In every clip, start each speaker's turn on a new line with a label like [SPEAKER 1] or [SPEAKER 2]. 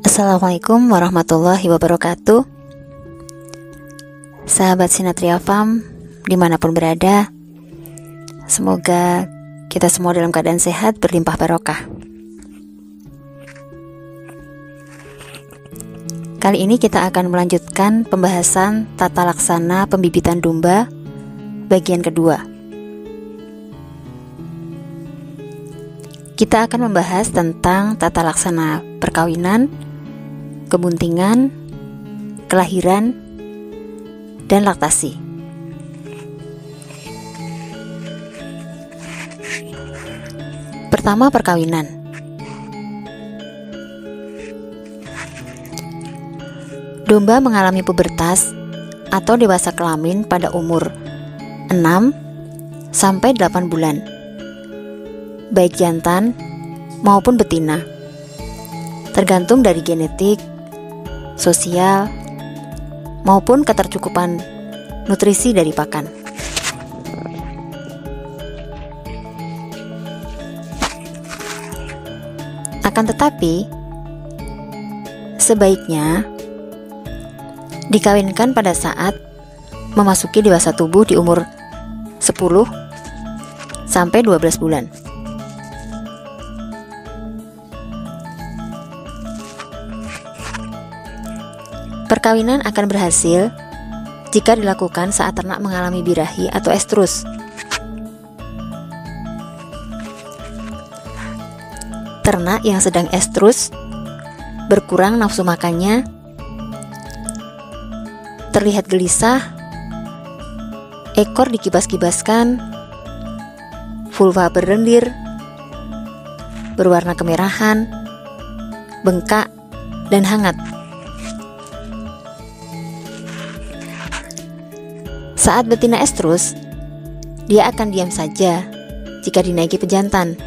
[SPEAKER 1] Assalamualaikum warahmatullahi wabarakatuh. Sahabat Sinatria Farm dimanapun berada, semoga kita semua dalam keadaan sehat, berlimpah barokah. Kali ini kita akan melanjutkan pembahasan tata laksana pembibitan domba bagian kedua. Kita akan membahas tentang tata laksana perkawinan, kebuntingan, kelahiran, dan laktasi. Pertama, perkawinan. Domba mengalami pubertas atau dewasa kelamin pada umur 6-8 bulan, baik jantan maupun betina, tergantung dari genetik, sosial, maupun ketercukupan nutrisi dari pakan. Akan tetapi, sebaiknya dikawinkan pada saat memasuki dewasa tubuh di umur 10-12 bulan. Perkawinan akan berhasil jika dilakukan saat ternak mengalami birahi atau estrus. Ternak yang sedang estrus, berkurang nafsu makannya, terlihat gelisah, ekor dikibas-kibaskan, vulva berlendir, berwarna kemerahan, bengkak, dan hangat. Saat betina estrus, dia akan diam saja jika dinaiki pejantan.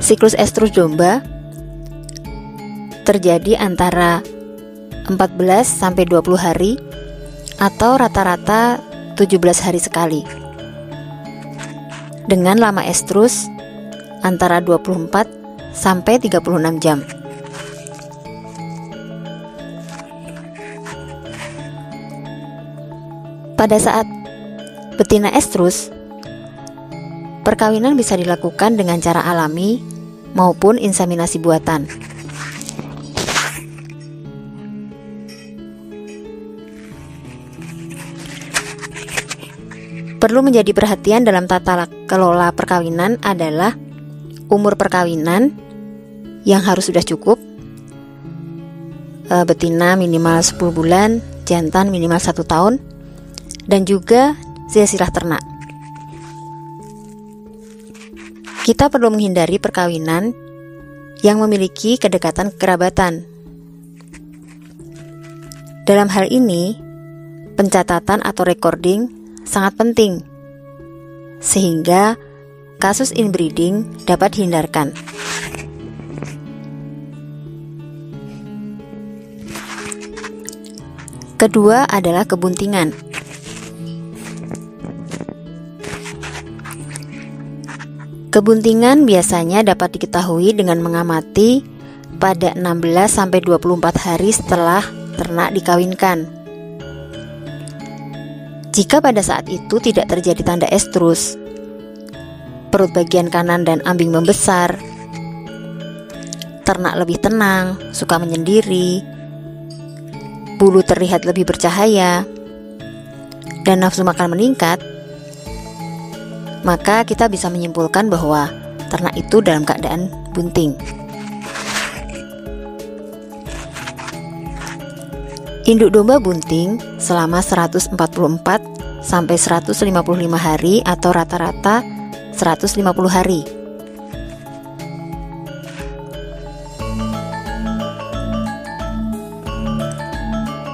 [SPEAKER 1] Siklus estrus domba terjadi antara 14-20 hari atau rata-rata 17 hari sekali, dengan lama estrus antara 24-36 jam. Pada saat betina estrus, perkawinan bisa dilakukan dengan cara alami maupun inseminasi buatan. Perlu menjadi perhatian dalam tata kelola perkawinan adalah umur perkawinan yang harus sudah cukup. Betina minimal 10 bulan, jantan minimal 1 tahun, dan juga silsilah ternak. Kita perlu menghindari perkawinan yang memiliki kedekatan kekerabatan. Dalam hal ini, pencatatan atau recording sangat penting, sehingga kasus inbreeding dapat dihindarkan. Kedua adalah kebuntingan. Kebuntingan biasanya dapat diketahui dengan mengamati pada 16-24 hari setelah ternak dikawinkan. Jika pada saat itu tidak terjadi tanda estrus, perut bagian kanan dan ambing membesar, ternak lebih tenang, suka menyendiri, bulu terlihat lebih bercahaya, dan nafsu makan meningkat, maka kita bisa menyimpulkan bahwa ternak itu dalam keadaan bunting. Induk domba bunting selama 144-155 hari atau rata-rata 150 hari.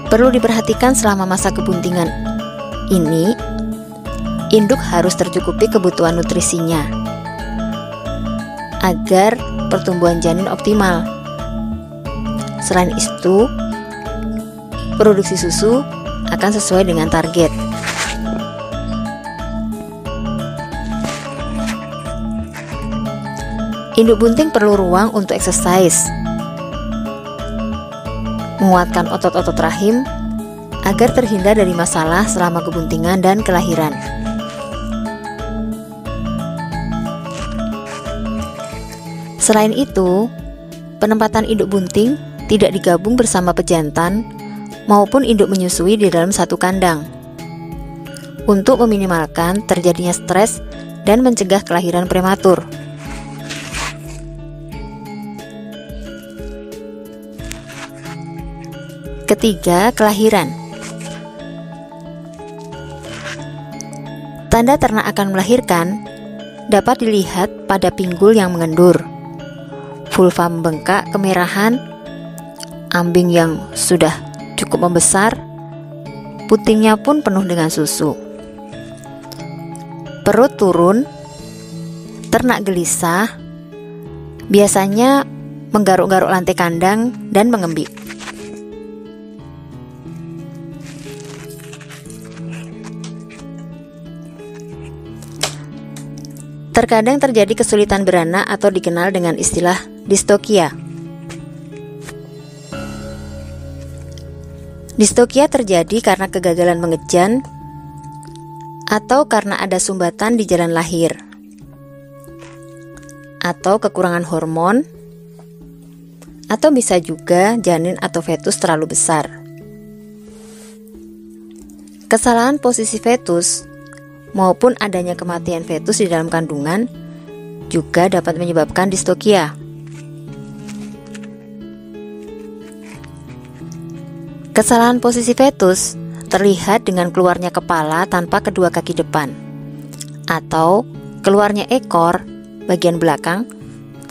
[SPEAKER 1] Perlu diperhatikan selama masa kebuntingan ini, induk harus tercukupi kebutuhan nutrisinya agar pertumbuhan janin optimal. Selain itu, produksi susu akan sesuai dengan target. Induk bunting perlu ruang untuk exercise, menguatkan otot-otot rahim agar terhindar dari masalah selama kebuntingan dan kelahiran. Selain itu, penempatan induk bunting tidak digabung bersama pejantan maupun induk menyusui di dalam satu kandang untuk meminimalkan terjadinya stres dan mencegah kelahiran prematur. Ketiga, kelahiran. Tanda ternak akan melahirkan dapat dilihat pada pinggul yang mengendur, vulva membengkak kemerahan, ambing yang sudah cukup membesar, putingnya pun penuh dengan susu. Perut turun, ternak gelisah, biasanya menggaruk-garuk lantai kandang dan mengembik. Terkadang terjadi kesulitan beranak atau dikenal dengan istilah distokia. Distokia terjadi karena kegagalan mengejan atau karena ada sumbatan di jalan lahir, atau kekurangan hormon, atau bisa juga janin atau fetus terlalu besar. Kesalahan posisi fetus maupun adanya kematian fetus di dalam kandungan juga dapat menyebabkan distokia. Kesalahan posisi fetus terlihat dengan keluarnya kepala tanpa kedua kaki depan, atau keluarnya ekor bagian belakang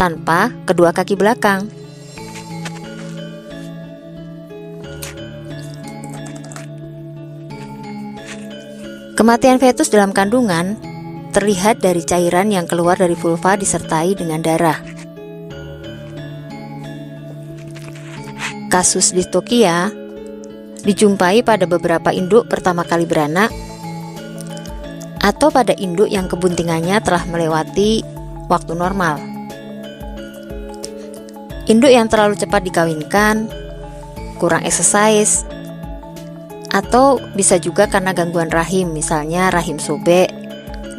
[SPEAKER 1] tanpa kedua kaki belakang. Kematian fetus dalam kandungan terlihat dari cairan yang keluar dari vulva disertai dengan darah. Kasus distokia dijumpai pada beberapa induk pertama kali beranak atau pada induk yang kebuntingannya telah melewati waktu normal. Induk yang terlalu cepat dikawinkan, kurang exercise, atau bisa juga karena gangguan rahim, misalnya rahim sobek,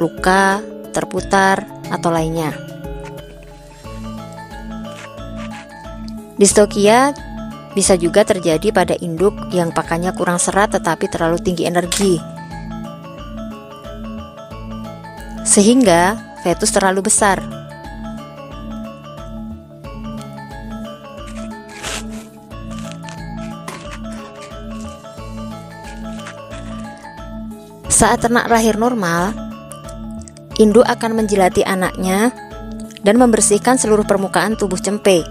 [SPEAKER 1] luka, terputar, atau lainnya. Distokia bisa juga terjadi pada induk yang pakannya kurang serat tetapi terlalu tinggi energi, sehingga fetus terlalu besar. Saat ternak lahir normal, induk akan menjilati anaknya dan membersihkan seluruh permukaan tubuh cempe.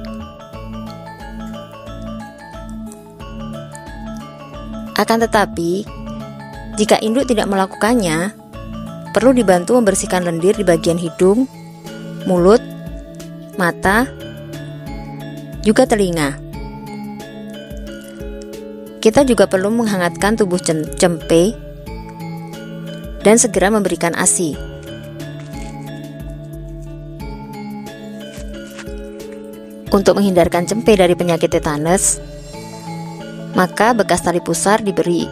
[SPEAKER 1] Akan tetapi, jika induk tidak melakukannya, perlu dibantu membersihkan lendir di bagian hidung, mulut, mata, juga telinga. Kita juga perlu menghangatkan tubuh cempe dan segera memberikan ASI. Untuk menghindarkan cempe dari penyakit tetanus, maka bekas tali pusar diberi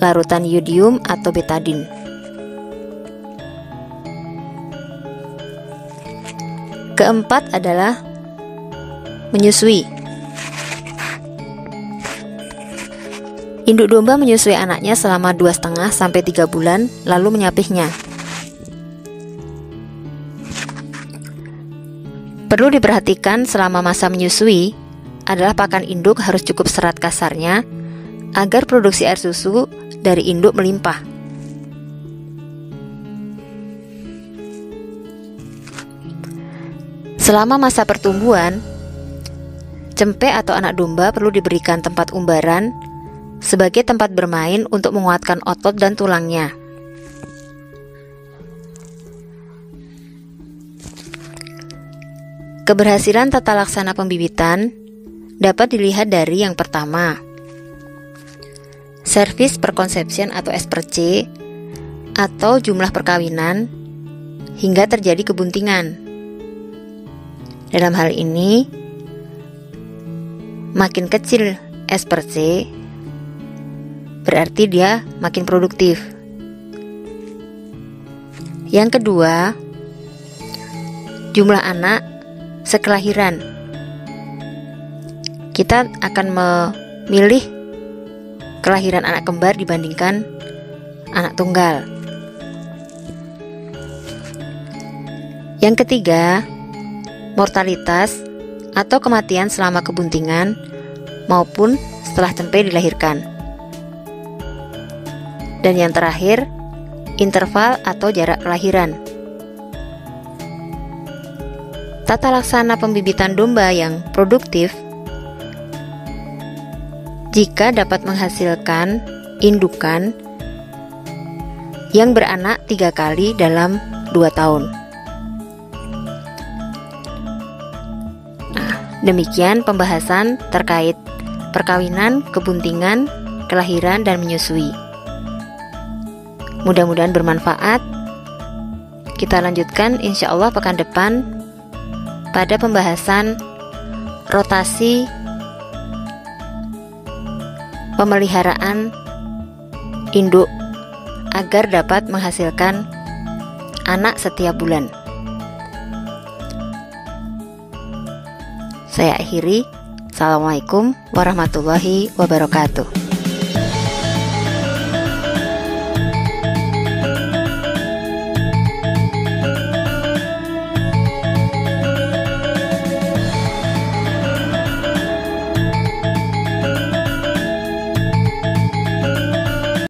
[SPEAKER 1] larutan iodium atau betadine. Keempat adalah menyusui. Induk domba menyusui anaknya selama 2,5 sampai 3 bulan, lalu menyapihnya. Perlu diperhatikan selama masa menyusui adalah pakan induk harus cukup serat kasarnya agar produksi air susu dari induk melimpah. Selama masa pertumbuhan, cempe atau anak domba perlu diberikan tempat umbaran sebagai tempat bermain untuk menguatkan otot dan tulangnya. Keberhasilan tata laksana pembibitan dapat dilihat dari yang pertama, service per conception atau S/C, atau jumlah perkawinan hingga terjadi kebuntingan. Dalam hal ini, makin kecil S per C, berarti dia makin produktif. Yang kedua, jumlah anak sekelahiran. Kita akan memilih kelahiran anak kembar dibandingkan anak tunggal. Yang ketiga, mortalitas atau kematian selama kebuntingan maupun setelah cempe dilahirkan. Dan yang terakhir, interval atau jarak kelahiran. Tata laksana pembibitan domba yang produktif jika dapat menghasilkan indukan yang beranak 3 kali dalam 2 tahun. Demikian pembahasan terkait perkawinan, kebuntingan, kelahiran, dan menyusui. Mudah-mudahan bermanfaat. Kita lanjutkan insya Allah pekan depan pada pembahasan rotasi pemeliharaan induk agar dapat menghasilkan anak setiap bulan. Saya akhiri. Assalamualaikum warahmatullahi wabarakatuh.